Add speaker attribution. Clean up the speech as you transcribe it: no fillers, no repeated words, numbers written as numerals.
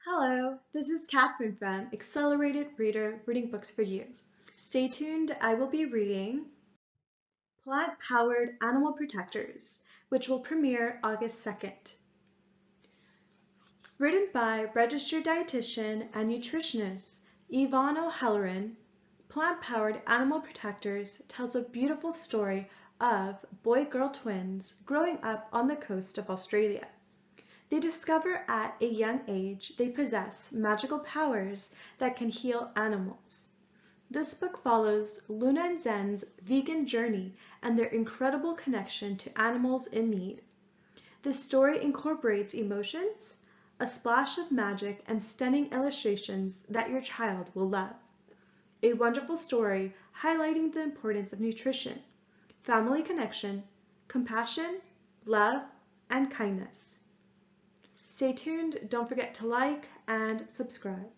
Speaker 1: Hello, this is Catherine from Accelerated Reader Reading Books for You. Stay tuned, I will be reading Plant-Powered Animal Protectors, which will premiere August 2nd. Written by registered dietitian and nutritionist Yvonne O Halloran, Plant-Powered Animal Protectors tells a beautiful story of boy-girl twins growing up on the coast of Australia. They discover at a young age they possess magical powers that can heal animals. This book follows Luna and Zen's vegan journey and their incredible connection to animals in need. The story incorporates emotions, a splash of magic, and stunning illustrations that your child will love. A wonderful story highlighting the importance of nutrition, family connection, compassion, love, and kindness. Stay tuned, don't forget to like and subscribe.